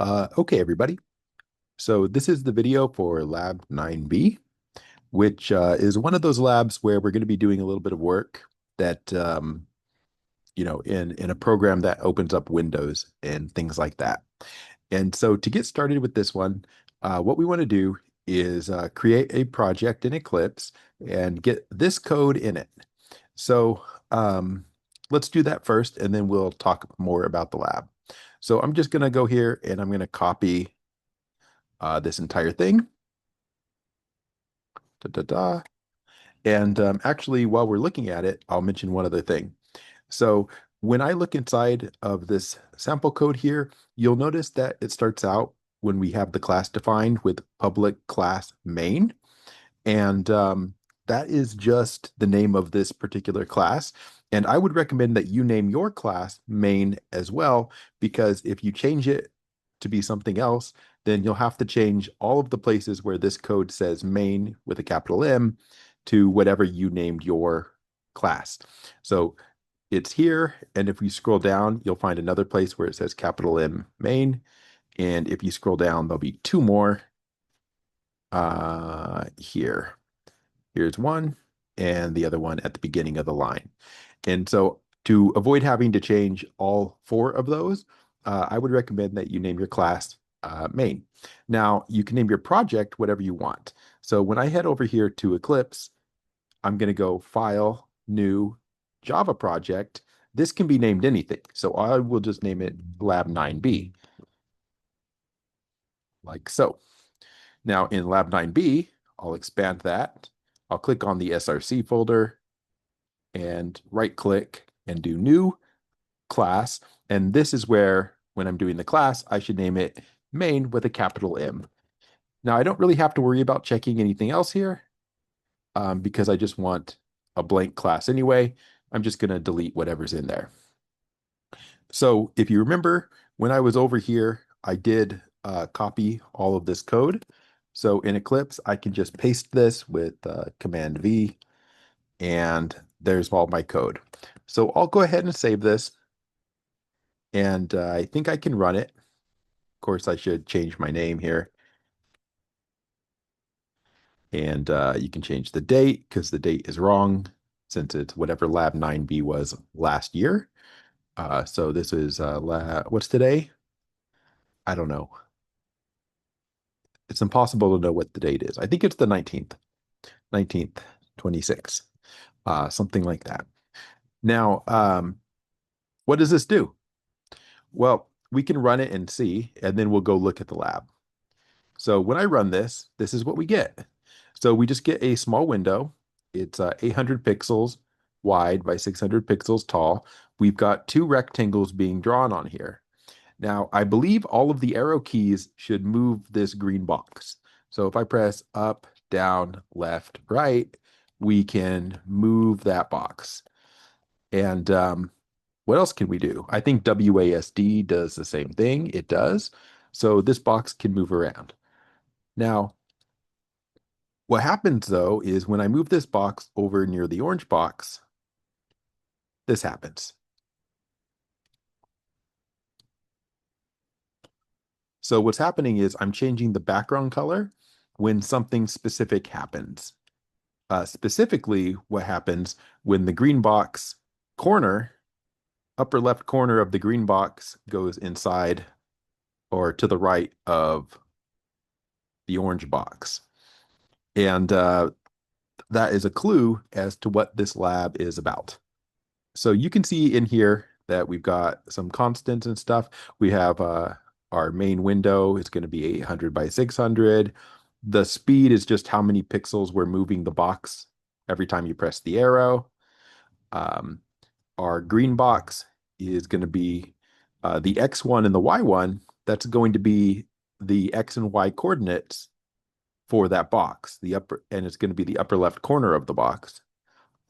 Okay, everybody. So this is the video for Lab 9B, which is one of those labs where we're going to be doing a little bit of work that, in a program that opens up windows and things like that. And so to get started with this one, what we want to do is create a project in Eclipse and get this code in it. So let's do that first, and then we'll talk more about the lab. So I'm just going to go here and I'm going to copy this entire thing. Da, da, da. And actually, while we're looking at it, I'll mention one other thing. So when I look inside of this sample code here, you'll notice that it starts out when we have the class defined with public class main. And that is just the name of this particular class. And I would recommend that you name your class main as well, because if you change it to be something else, then you'll have to change all of the places where this code says main with a capital M to whatever you named your class. So it's here. And if you scroll down, you'll find another place where it says capital M main. And if you scroll down, there'll be two more here. Here's one, and the other one at the beginning of the line. And so to avoid having to change all four of those, I would recommend that you name your class main. Now, you can name your project whatever you want. So when I head over here to Eclipse, I'm going to go File, New, Java Project. This can be named anything. So I will just name it Lab 9B, like so. Now in Lab 9B, I'll expand that. I'll click on the SRC folder and right click and do new class. And this is where, when I'm doing the class, I should name it main with a capital M. Now, I don't really have to worry about checking anything else here because I just want a blank class anyway. I'm just going to delete whatever's in there. So if you remember, when I was over here, I did copy all of this code. So in Eclipse, I can just paste this with Command V, and there's all my code. So I'll go ahead and save this, and I think I can run it. Of course, I should change my name here. And you can change the date because the date is wrong since it's whatever Lab 9B was last year. So this is, what's today? I don't know. It's impossible to know what the date is. I think it's the 19th, 26, something like that. Now, what does this do? Well, we can run it and see, and then we'll go look at the lab. So when I run this, this is what we get. So we just get a small window. It's 800 pixels wide by 600 pixels tall. We've got two rectangles being drawn on here. Now, I believe all of the arrow keys should move this green box. So if I press up, down, left, right, we can move that box. And what else can we do? I think WASD does the same thing. It does. So this box can move around. Now, what happens though is when I move this box over near the orange box, this happens. So what's happening is I'm changing the background color when something specific happens. Specifically, what happens when the green box corner, upper left corner of the green box goes inside or to the right of the orange box. And that is a clue as to what this lab is about. So you can see in here that we've got some constants and stuff. We have our main window is going to be 800 by 600. The speed is just how many pixels we're moving the box every time you press the arrow. Um, our green box is going to be the X1 and the Y1. That's going to be the X and Y coordinates for that box. And it's going to be the upper left corner of the box.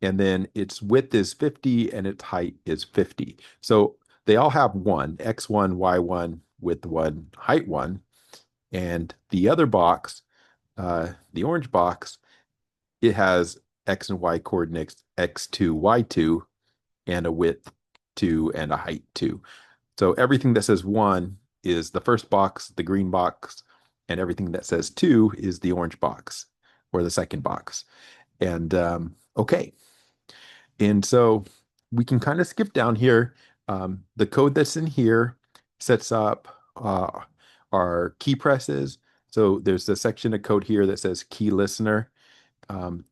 And then its width is 50 and its height is 50. So they all have one, X1, Y1, width 1, height 1. And the other box, the orange box, it has X and Y coordinates, X2, Y2, and a width 2 and a height 2. So everything that says 1 is the first box, the green box, and everything that says 2 is the orange box or the second box. And okay. And so we can kind of skip down here. The code that's in here sets up our key presses. So there's a section of code here that says key listener.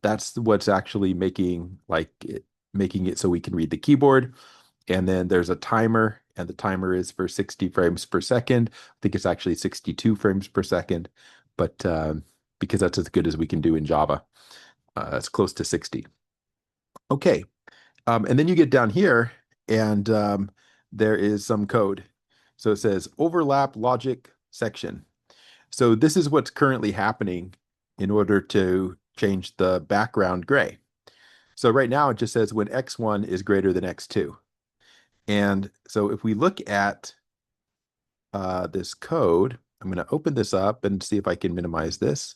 That's what's actually making it so we can read the keyboard. And then there's a timer, and the timer is for 60 frames per second. I think it's actually 62 frames per second, but because that's as good as we can do in Java, it's close to 60. Okay, and then you get down here, and there is some code. So it says overlap logic section. So this is what's currently happening in order to change the background gray. So right now it just says when x1 is greater than x2. And so if we look at this code, I'm going to open this up and see if I can minimize this.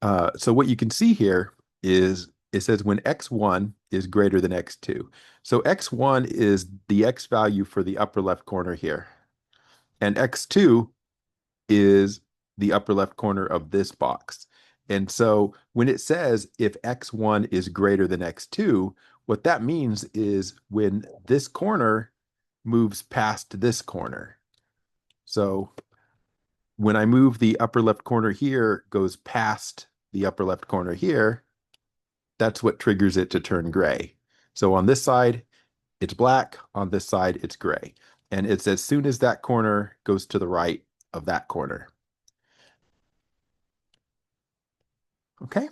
So what you can see here is it says when x1 is greater than x2. So x1 is the x value for the upper left corner here. And x2 is the upper left corner of this box. And so when it says if x1 is greater than x2, what that means is when this corner moves past this corner. So when I move the upper left corner here, goes past the upper left corner here, that's what triggers it to turn gray. So on this side, it's black. On this side, it's gray. And it's as soon as that corner goes to the right of that corner. Okay.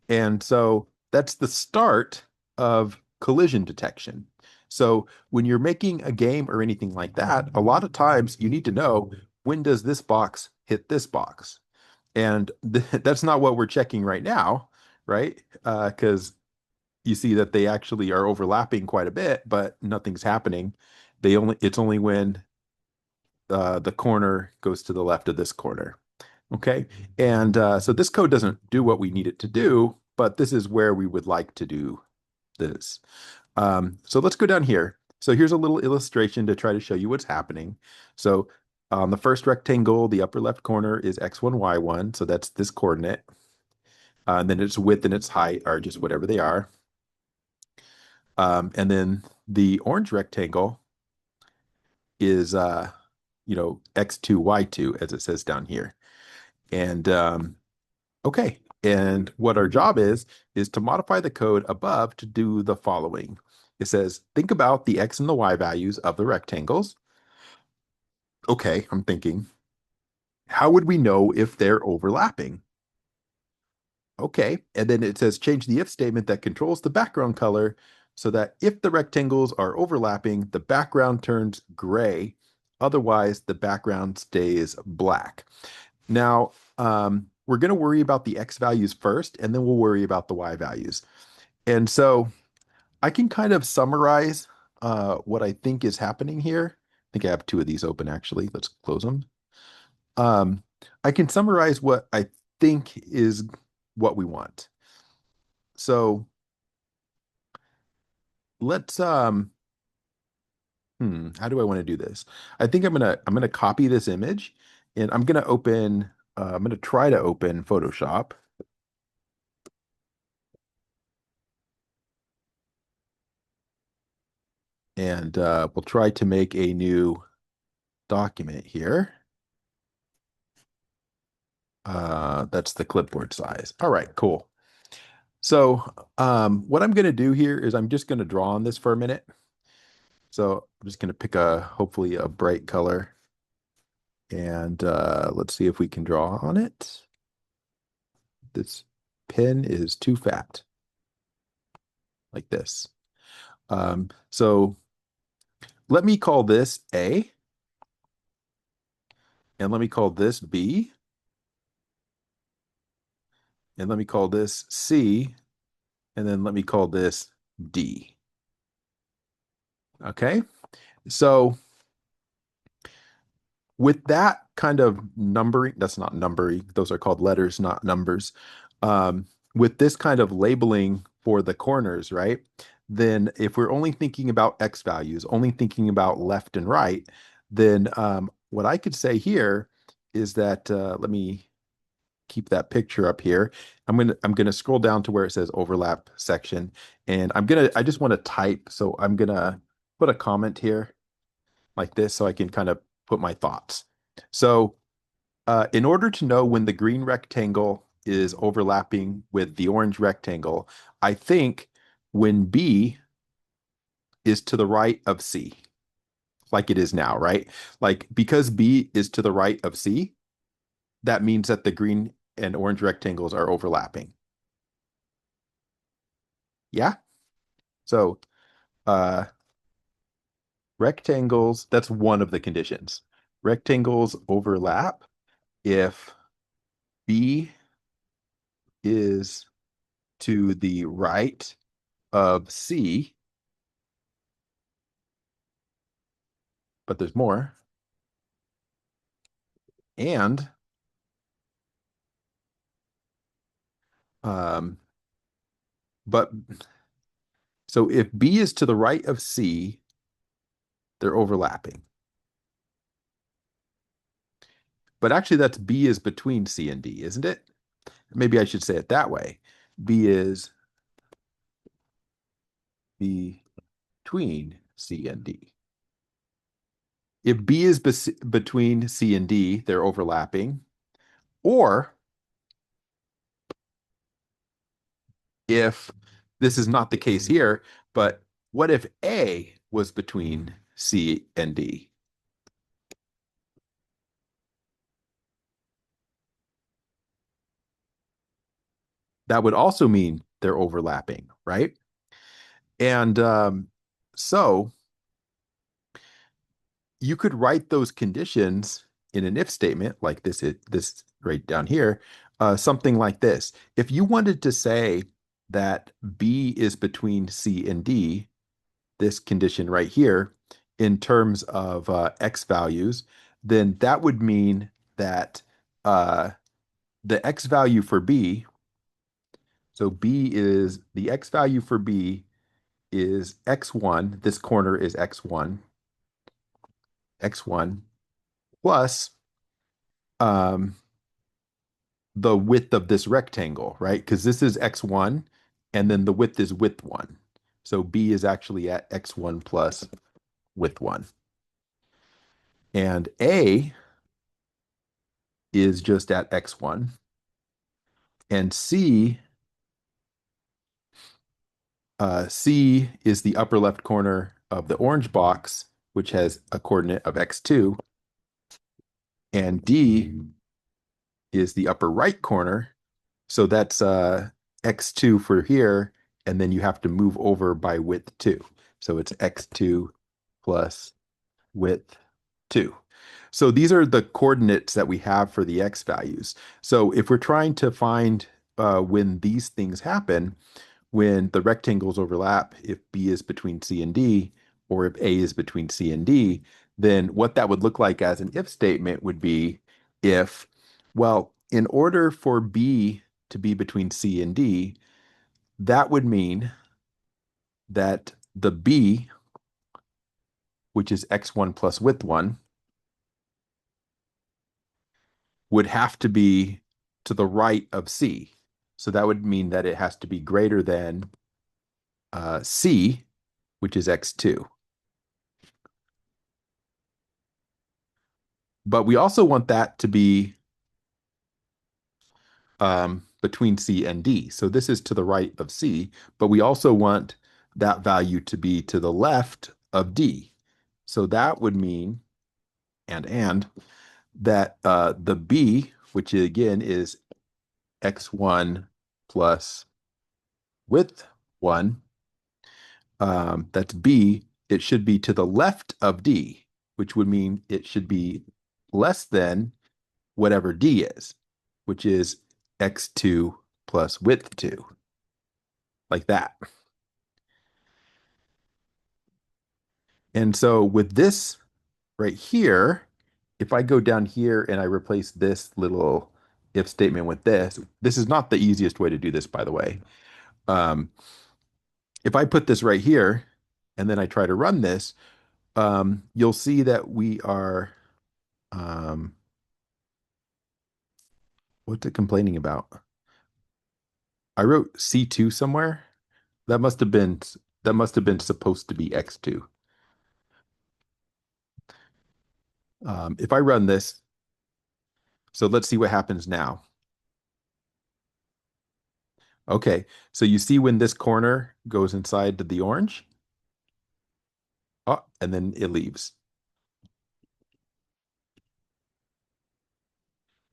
And so that's the start of collision detection. So when you're making a game or anything like that, a lot of times you need to know, when does this box hit this box? And that's not what we're checking right now, right? Because you see that they actually are overlapping quite a bit, but nothing's happening. It's only when the corner goes to the left of this corner. Okay. And so this code doesn't do what we need it to do, but this is where we would like to do this. So let's go down here. So here's a little illustration to try to show you what's happening. So on the first rectangle, the upper left corner is x1, y1. So that's this coordinate. And then its width and its height are just whatever they are. And then the orange rectangle is, x2, y2, as it says down here. And okay, and what our job is to modify the code above to do the following. It says, think about the x and the y values of the rectangles. Okay, I'm thinking, how would we know if they're overlapping? Okay, and then it says, change the if statement that controls the background color so that if the rectangles are overlapping, the background turns gray. Otherwise, the background stays black. Now, we're going to worry about the x values first, and then we'll worry about the y values. And so I can kind of summarize what I think is happening here. I think I have two of these open, actually. Let's close them. I can summarize what I think is what we want. So let's how do I want to do this? I think I'm gonna copy this image, and I'm gonna try to open Photoshop. And we'll try to make a new document here. That's the clipboard size. All right, cool. So what I'm going to do here is I'm just going to draw on this for a minute. So I'm just going to pick hopefully a bright color. And let's see if we can draw on it. This pen is too fat. Like this. So let me call this A. And let me call this B. And let me call this C. And then let me call this D. Okay. So with that kind of numbering, that's not numbering, those are called letters, not numbers. With this kind of labeling for the corners, right? Then if we're only thinking about X values, only thinking about left and right, then what I could say here is that let me keep that picture up here. I'm gonna scroll down to where it says overlap section, and I just want to type, so I'm gonna put a comment here like this so I can kind of put my thoughts. So in order to know when the green rectangle is overlapping with the orange rectangle, I think when B is to the right of C, like it is now, right? Like because B is to the right of C, that means that the green and orange rectangles are overlapping. Yeah. So uh, rectangles, that's one of the conditions. Rectangles overlap if B is to the right of C, but there's more. And um, but so if B is to the right of C, they're overlapping. But actually, that's B is between C and D, isn't it? Maybe I should say it that way. B is between C and D. If B is between C and D, they're overlapping. Or if this is not the case here, but what if A was between C and D? That would also mean they're overlapping, right? And so you could write those conditions in an if statement like this right down here, something like this. If you wanted to say that B is between C and D, this condition right here, in terms of X values, then that would mean that uh, the X value for B, so B is the X value for B is X1, this corner is X1 plus um, the width of this rectangle, right? Because this is X1 and then the width is width 1. So B is actually at X1 plus width 1. And A is just at X1. And C is the upper left corner of the orange box, which has a coordinate of X2. And D is the upper right corner. So that's X2 for here. And then you have to move over by width 2. So it's X2 plus width 2. So these are the coordinates that we have for the X values. So if we're trying to find when these things happen, when the rectangles overlap, if B is between C and D, or if A is between C and D, then what that would look like as an if statement would be if, well, in order for B to be between C and D, that would mean that the B, which is X1 plus width 1, would have to be to the right of C. So that would mean that it has to be greater than C, which is X2. But we also want that to be between C and D. So this is to the right of C, but we also want that value to be to the left of D. So that would mean, and that the B, which again is X1 plus width 1, that's B, it should be to the left of D, which would mean it should be less than whatever D is, which is X2 plus width 2, like that. And so with this right here, if I go down here and I replace this little if statement with this is not the easiest way to do this, by the way. If I put this right here and then I try to run this, you'll see that we are, um, what's it complaining about? I wrote C2 somewhere. That must have been that must have been supposed to be X2. If I run this, so let's see what happens now. Okay, so you see when this corner goes inside the orange, oh, and then it leaves.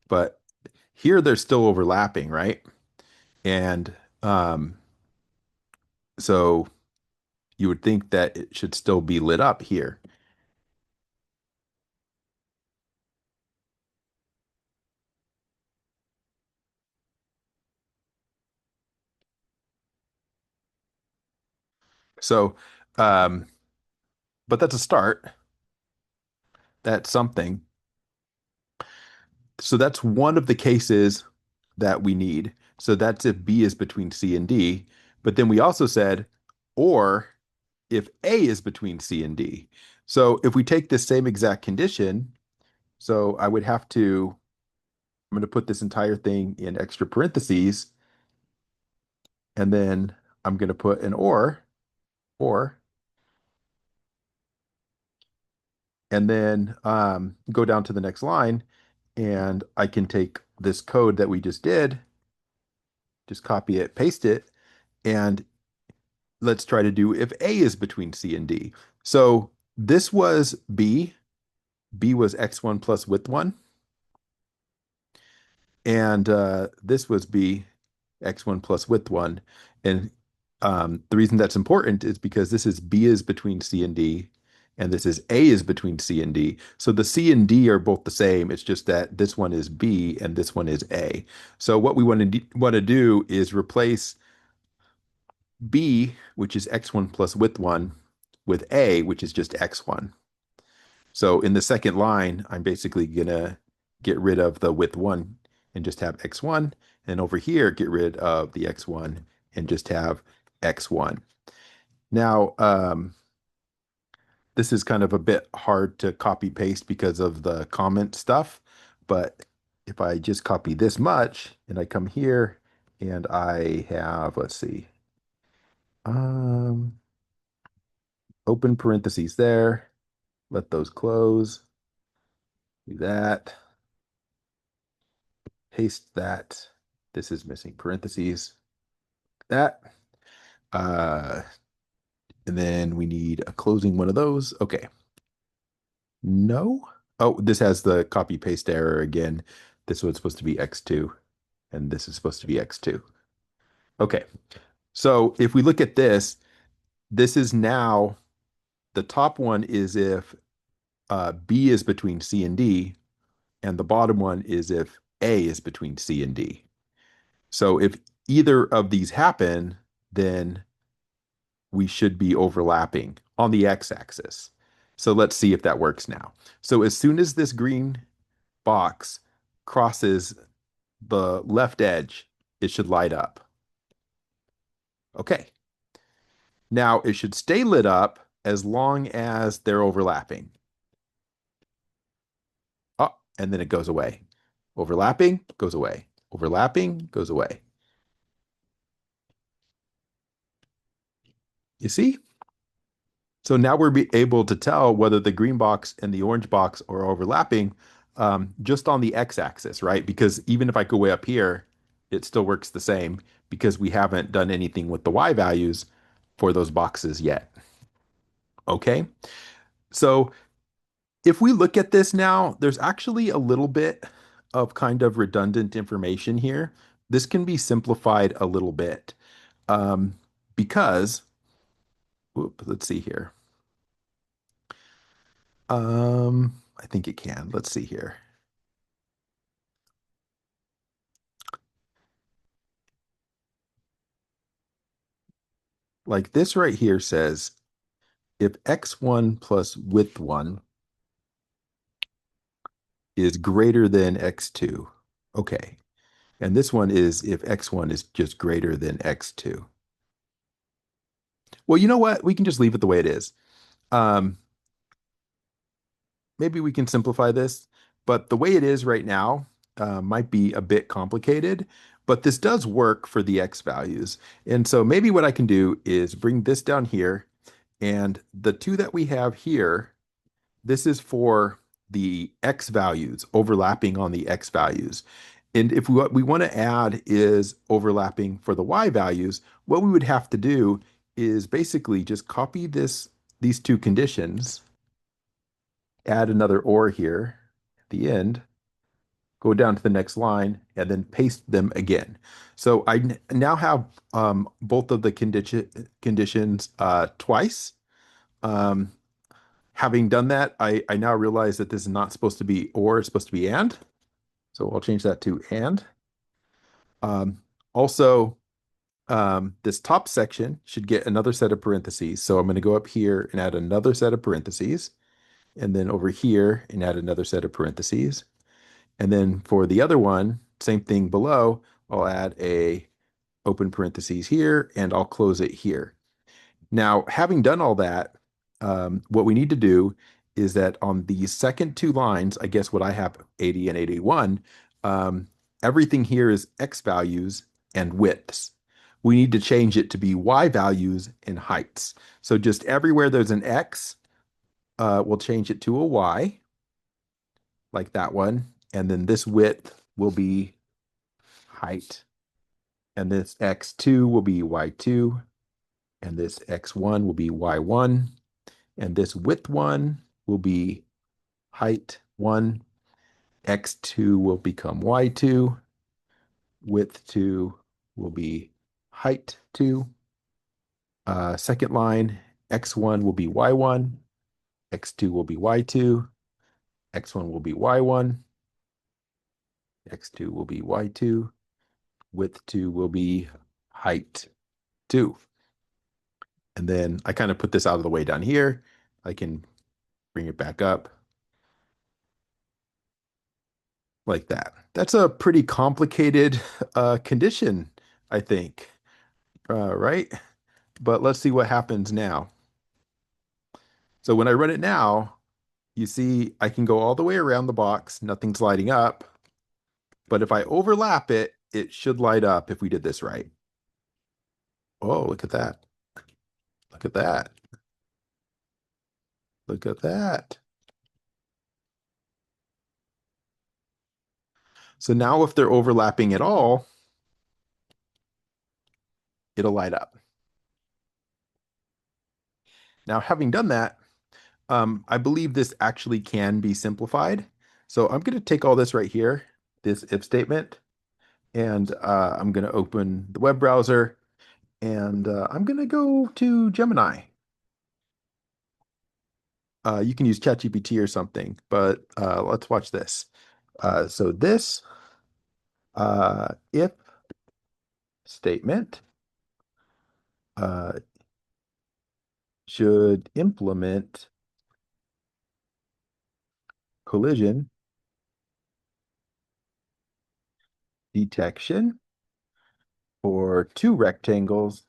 But here they're still overlapping, right? And so you would think that it should still be lit up here. So, um, but that's a start. That's something. So that's one of the cases that we need. So that's if B is between C and D. But then we also said, or if A is between C and D. So if we take this same exact condition, so I would have to, I'm going to put this entire thing in extra parentheses, and then I'm going to put an or, and then go down to the next line, and I can take this code that we just did, just copy it, paste it, and let's try to do if A is between C and D. So this was B. B was x1 plus width 1. And this was B, x1 plus width 1. And the reason that's important is because this is B is between C and D, and this is A is between C and D. So the C and D are both the same. It's just that this one is B and this one is A. So what we want to do is replace B, which is x1 plus width 1, with A, which is just x1. So in the second line, I'm basically gonna get rid of the width 1 and just have x1. And over here, get rid of the x1 and just have x1. Now, this is kind of a bit hard to copy paste because of the comment stuff. But if I just copy this much and I come here and I have, let's see, um, open parentheses there, let those close, do that, paste that. This is missing parentheses, that. Uh, and then we need a closing one of those. Okay. No. Oh, this has the copy paste error again. This one's supposed to be X2, and this is supposed to be X2. Okay. So if we look at this, this is now the top one is if B is between C and D, and the bottom one is if A is between C and D. So if either of these happen, then we should be overlapping on the x-axis. So let's see if that works now. So as soon as this green box crosses the left edge, it should light up. Okay. Now it should stay lit up as long as they're overlapping. Oh, and then it goes away. Overlapping, goes away. Overlapping, goes away. You see? So now we're able to tell whether the green box and the orange box are overlapping just on the x-axis, right? Because even if I go way up here, it still works the same because we haven't done anything with the y values for those boxes yet. Okay, so if we look at this now, there's actually a little bit of kind of redundant information here. This can be simplified a little bit um, because, let's see here. I think it can. Let's see here. Like this right here says, if x1 plus width 1 is greater than x2, okay. And this one is if x1 is just greater than x2. Well, you know what? We can just leave it the way it is. Um, maybe we can simplify this, but the way it is right now might be a bit complicated, but this does work for the x values. And so maybe what I can do is bring this down here, and the two that we have here, this is for the x values, overlapping on the x values. And if what we want to add is overlapping for the y values, what we would have to do is basically just copy these two conditions, add another or here at the end, go down to the next line, and then paste them again. So I now have both of the conditions twice. Um, Having done that, I now realize that this is not supposed to be or, it's supposed to be and. So I'll change that to and. Um, Also, this top section should get another set of parentheses. So I'm going to go up here and add another set of parentheses, and then over here and add another set of parentheses. And then for the other one, same thing below, I'll add a open parentheses here, and I'll close it here. Now, having done all that, what we need to do is that on the second two lines, I guess what I have 80 and 81, everything here is x values and widths. We need to change it to be y values and heights. So just everywhere there's an x, we'll change it to a y, like that one. And then this width will be height. And this x2 will be y2. And this x1 will be y1. And this width one will be height 1. X2 will become y2. Width 2 will be height 2. Second line, x1 will be y1. X2 will be y2. X1 will be y1. X2 will be y2. Width 2 will be height 2. And then I kind of put this out of the way down here. I can bring it back up like that. That's a pretty complicated condition, I think, right? But let's see what happens now. So when I run it now, you see I can go all the way around the box. Nothing's lighting up. But if I overlap it, it should light up if we did this right. Oh, look at that. Look at that. Look at that. So now if they're overlapping at all, it'll light up. Now, having done that, I believe this actually can be simplified. So I'm going to take all this right here, this if statement, and I'm going to open the web browser, and I'm going to go to Gemini. You can use ChatGPT or something, but let's watch this. So this if statement should implement collision detection for two rectangles.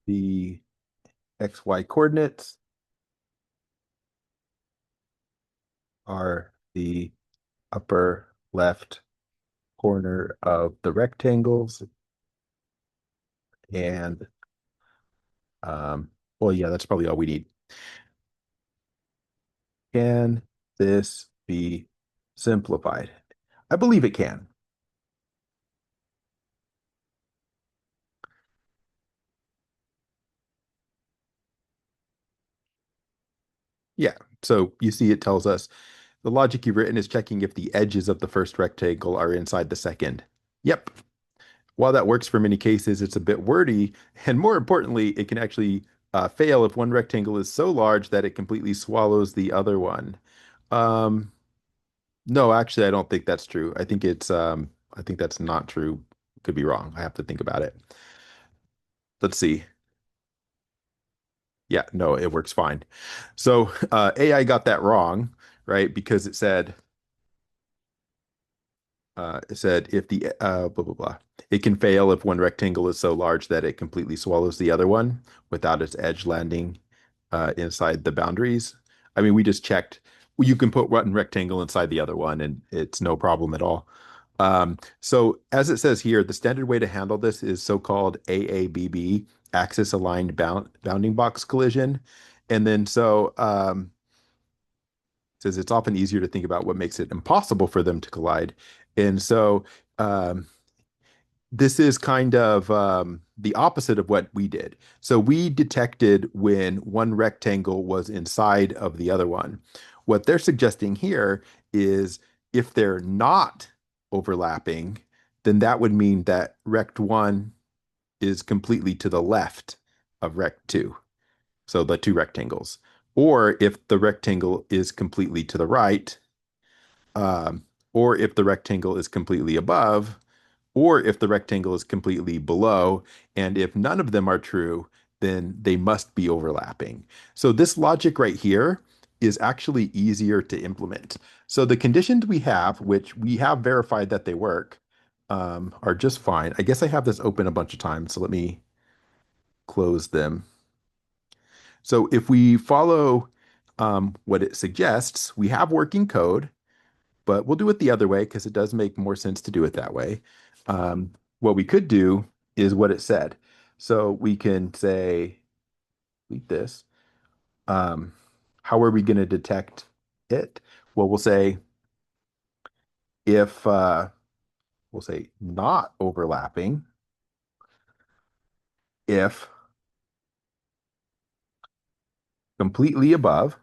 The XY coordinates are the upper left corner of the rectangles. And, well, yeah, that's probably all we need. Can this be simplified? I believe it can. Yeah, so you see it tells us the logic you've written is checking if the edges of the first rectangle are inside the second. Yep. While that works for many cases, it's a bit wordy, and more importantly, it can actually fail if one rectangle is so large that it completely swallows the other one. Um, no, actually, I don't think that's true. I think that's not true. Could be wrong. I have to think about it. Let's see. Yeah, no, it works fine. So AI got that wrong, right? Because it said if the blah blah blah, it can fail if one rectangle is so large that it completely swallows the other one without its edge landing inside the boundaries. I mean, we just checked. You can put one rectangle inside the other one, and it's no problem at all. So as it says here, the standard way to handle this is so-called AABB, axis aligned bounding box collision. And then it says it's often easier to think about what makes it impossible for them to collide. And so um, this is kind of the opposite of what we did. So we detected when one rectangle was inside of the other one. What they're suggesting here is if they're not overlapping, then that would mean that rect 1 is completely to the left of rect 2. So the two rectangles. Or if the rectangle is completely to the right, um, or if the rectangle is completely above, or if the rectangle is completely below. And if none of them are true, then they must be overlapping. So this logic right here is actually easier to implement. So the conditions we have, which we have verified that they work, are just fine. I guess I have this open a bunch of times, so let me close them. So if we follow what it suggests, we have working code, but we'll do it the other way because it does make more sense to do it that way. What we could do is what it said. So we can say, delete this. Um, how are we going to detect it? Well, if we'll say not overlapping, if completely above,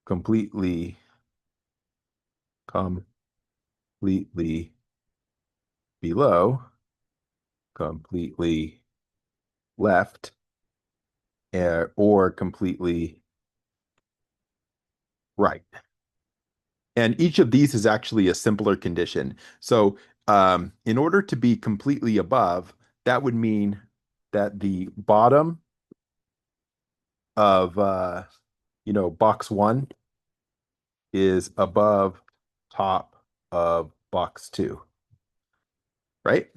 completely, completely below, completely left, or completely right. And each of these is actually a simpler condition. So in order to be completely above, that would mean that the bottom of box 1 is above top of box 2, right?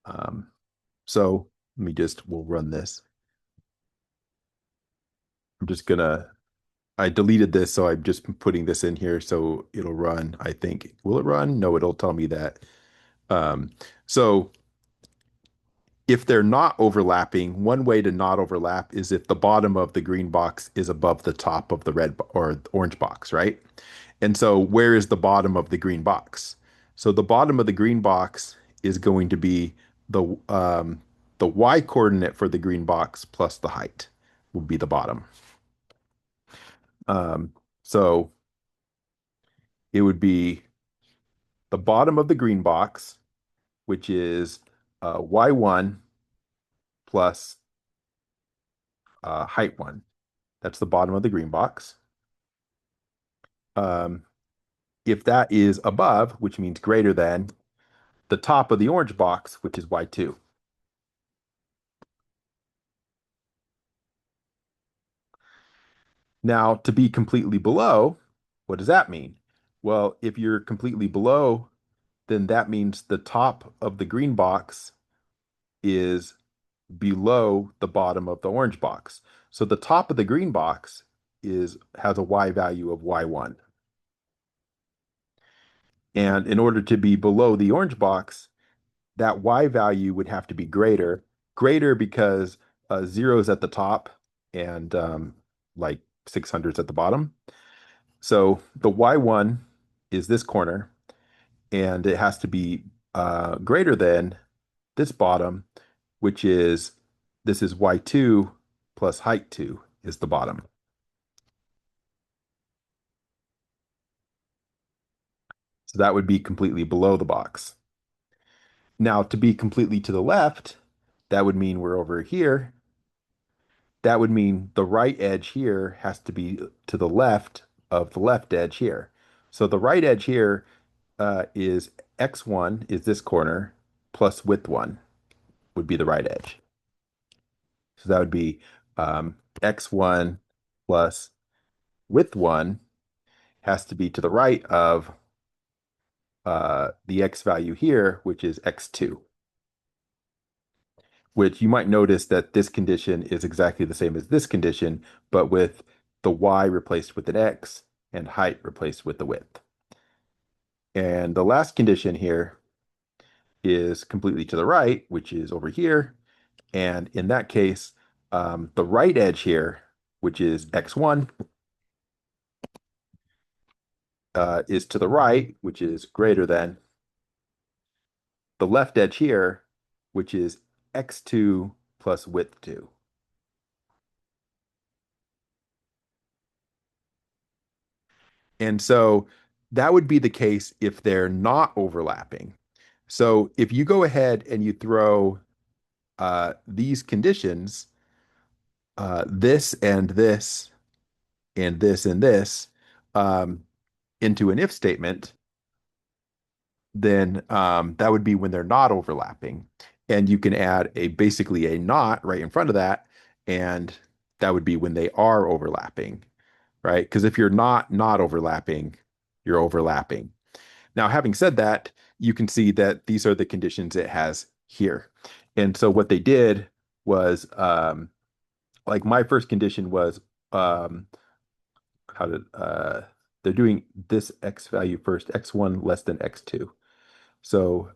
Um, so we'll run this. I'm just gonna I deleted this, so I'm just putting this in here so it'll run, I think. Will it run? No, it'll tell me that. Um, so if they're not overlapping, one way to not overlap is if the bottom of the green box is above the top of the red or orange box, right? And so where is the bottom of the green box? So the bottom of the green box is going to be the y coordinate for the green box plus the height would be the bottom. Um, so it would be the bottom of the green box, which is y1 plus height 1. That's the bottom of the green box. Um, if that is above, which means greater than, the top of the orange box, which is y2. Now, to be completely below, what does that mean? Well, if you're completely below, then that means the top of the green box is below the bottom of the orange box. So the top of the green box has a y value of y1. And in order to be below the orange box, that y value would have to be greater because zero is at the top and like 600 is at the bottom. So the y1 is this corner, and it has to be greater than this bottom, which is this is y2 plus height 2 is the bottom. So that would be completely below the box. Now, to be completely to the left, that would mean we're over here. That would mean the right edge here has to be to the left of the left edge here. So the right edge here is x1 is this corner plus width 1 would be the right edge. So that would be x1 plus width 1 has to be to the right of the x value here, which is x2. which you might notice that this condition is exactly the same as this condition, but with the y replaced with an x and height replaced with the width. And the last condition here is completely to the right, which is over here. And in that case, the right edge here, which is x1, is to the right, which is greater than the left edge here, which is x2 plus width 2. And so that would be the case if they're not overlapping. So if you go ahead and you throw these conditions, this and this and this and this, into an if statement, then that would be when they're not overlapping. And you can add basically a not right in front of that, and that would be when they are overlapping, right? Because if you're not overlapping, you're overlapping. Now, having said that, you can see that these are the conditions it has here. And so what they did was, like my first condition was, how did they're doing this x value first, x1 less than x2. So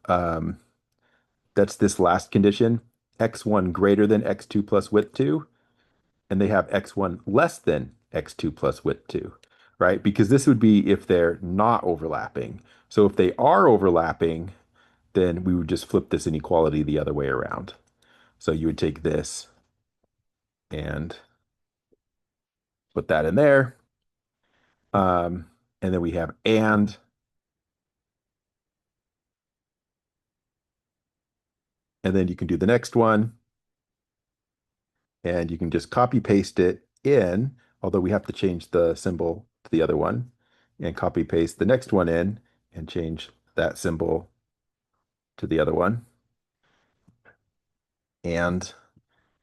that's this last condition, x1 greater than x2 plus width 2, and they have x1 less than x2 plus width 2, right? Because this would be if they're not overlapping. So if they are overlapping, then we would just flip this inequality the other way around. So you would take this and put that in there. And then we have and then you can do the next one, and you can just copy paste it in, although we have to change the symbol to the other one, and copy paste the next one in and change that symbol to the other one. And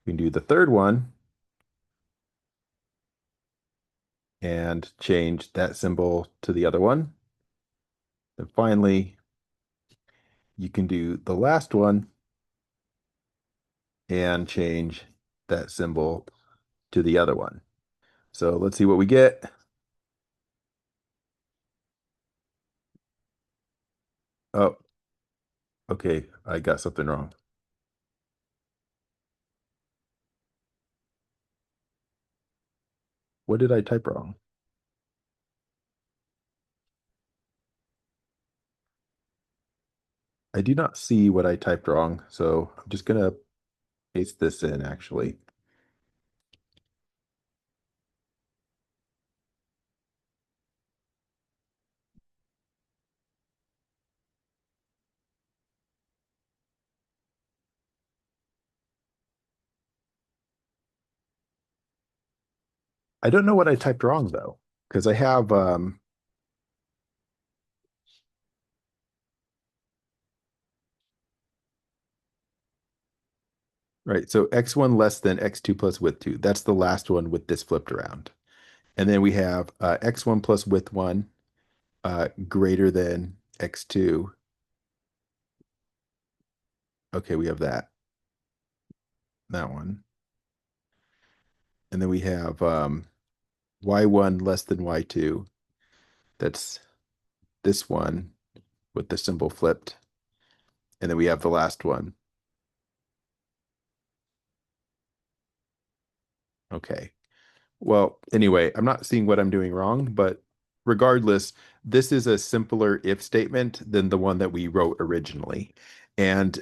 we can do the third one and change that symbol to the other one. And finally, you can do the last one and change that symbol to the other one. So let's see what we get. Oh, okay, I got something wrong. What did I type wrong? I do not see what I typed wrong, so I'm just gonna paste this in actually. I don't know what I typed wrong though, because I have right, so x1 less than x2 plus width 2. That's the last one with this flipped around. And then we have x1 plus width 1 greater than x2. Okay, we have that one. And then we have y1 less than y2. That's this one with the symbol flipped. And then we have the last one. Okay. Well, anyway, I'm not seeing what I'm doing wrong, but regardless, this is a simpler if statement than the one that we wrote originally. And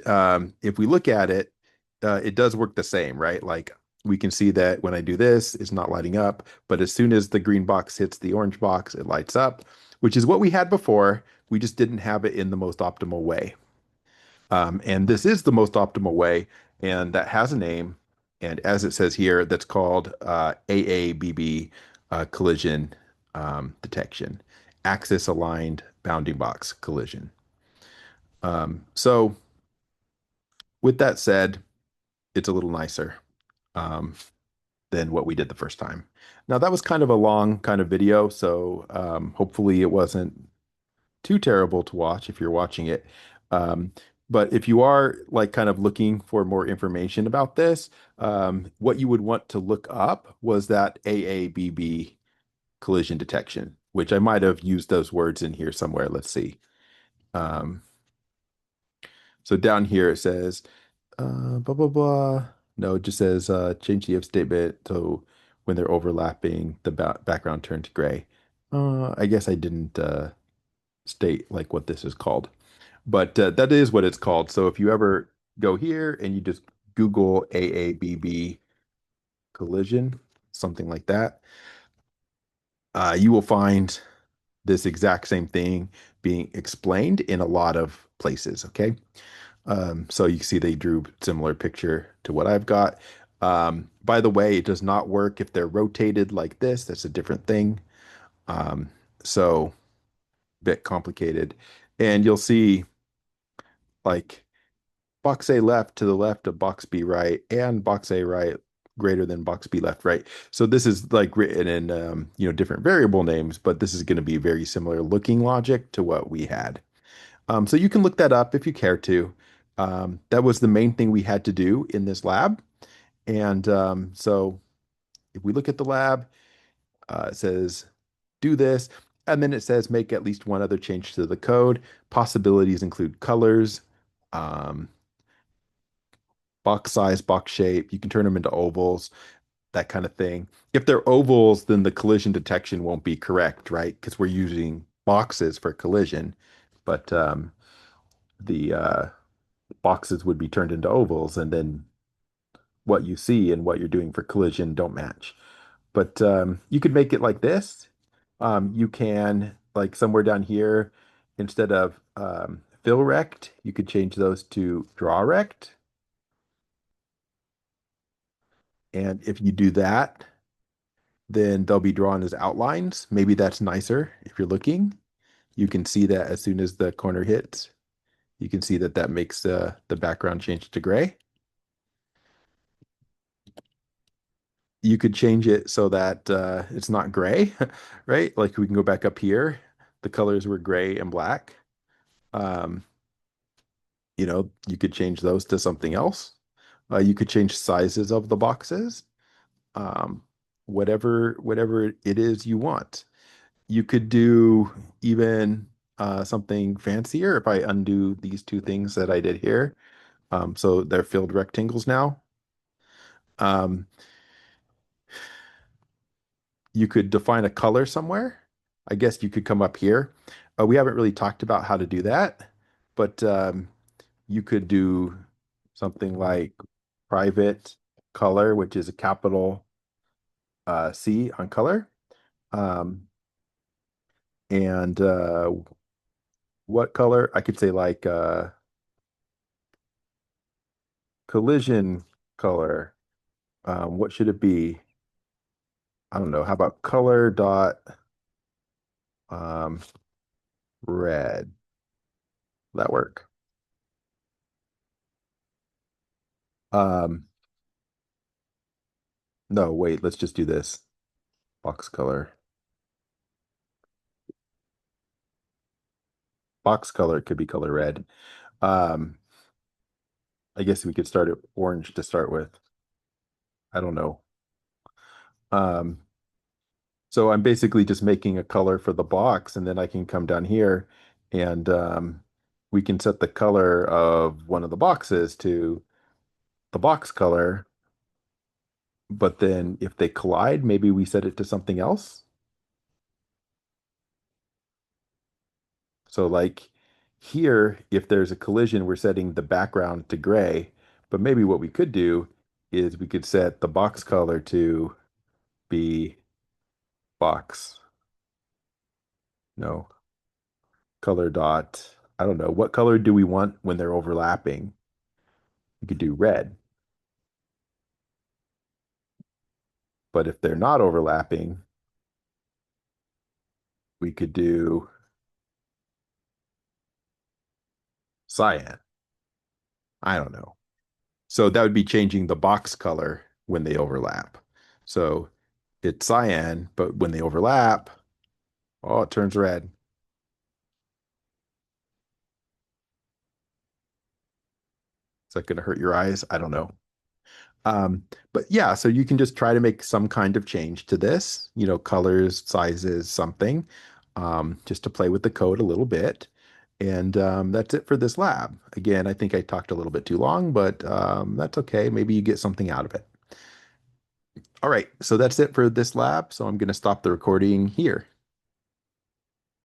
if we look at it, it does work the same, right? Like we can see that when I do this, it's not lighting up, but as soon as the green box hits the orange box, it lights up, which is what we had before. We just didn't have it in the most optimal way. And this is the most optimal way, and that has a name. And as it says here, that's called AABB collision detection, axis aligned bounding box collision. So with that said, it's a little nicer um, than what we did the first time. Now that was kind of a long kind of video, so hopefully it wasn't too terrible to watch if you're watching it. Um, But if you are like kind of looking for more information about this, what you would want to look up was that AABB collision detection, which I might have used those words in here somewhere. Let's see. Um, so down here it says blah blah blah. No, it just says change the if statement so when they're overlapping, the background turn to gray. I guess I didn't state like what this is called, but that is what it's called. So if you ever go here and you just Google AABB collision, something like that, you will find this exact same thing being explained in a lot of places. Okay. So you see they drew similar picture to what I've got. By the way, it does not work if they're rotated like this. That's a different thing. Um, so bit complicated. And you'll see like box A left to the left of box B right and box A right greater than box B left right. So this is like written in different variable names, but this is going to be very similar looking logic to what we had. So you can look that up if you care to. That was the main thing we had to do in this lab. And so if we look at the lab, it says do this, and then it says make at least one other change to the code. Possibilities include colors, um, box size, box shape. You can turn them into ovals, that kind of thing. If they're ovals, then the collision detection won't be correct, right? Because we're using boxes for collision, but the boxes would be turned into ovals, and then what you see and what you're doing for collision don't match. But you could make it like this. You can, like somewhere down here, instead of fill rect, you could change those to draw rect. And if you do that, then they'll be drawn as outlines. Maybe that's nicer if you're looking. You can see that as soon as the corner hits. You can see that that makes the background change to gray. You could change it so that it's not gray, right? Like we can go back up here. The colors were gray and black. Um, you could change those to something else. You could change sizes of the boxes, um, whatever it is you want. You could do even something fancier if I undo these two things that I did here. So they're filled rectangles now. Um, you could define a color somewhere. I guess you could come up here. We haven't really talked about how to do that, but you could do something like private color, which is a capital C on color. Um, and what color? I could say like collision color. What should it be? I don't know. How about color dot um, red? Will that work? Um, no, wait, let's just do this. Box color. Box color could be color red. Um, I guess we could start at orange to start with. I don't know. Um, so I'm basically just making a color for the box, and then I can come down here and we can set the color of one of the boxes to the box color. But then if they collide, maybe we set it to something else. So like here, if there's a collision, we're setting the background to gray. But maybe what we could do is we could set the box color to be box. No, color dot. I don't know. What color do we want when they're overlapping? We could do red. But if they're not overlapping, we could do cyan. I don't know. So that would be changing the box color when they overlap. So it's cyan, but when they overlap, oh, it turns red. that going to hurt your eyes? I don't know. Um, but yeah, so you can just try to make some kind of change to this, colors, sizes, something, just to play with the code a little bit. And that's it for this lab. Again, I think I talked a little bit too long, but that's okay. Maybe you get something out of it. All right, so that's it for this lab. So I'm going to stop the recording here.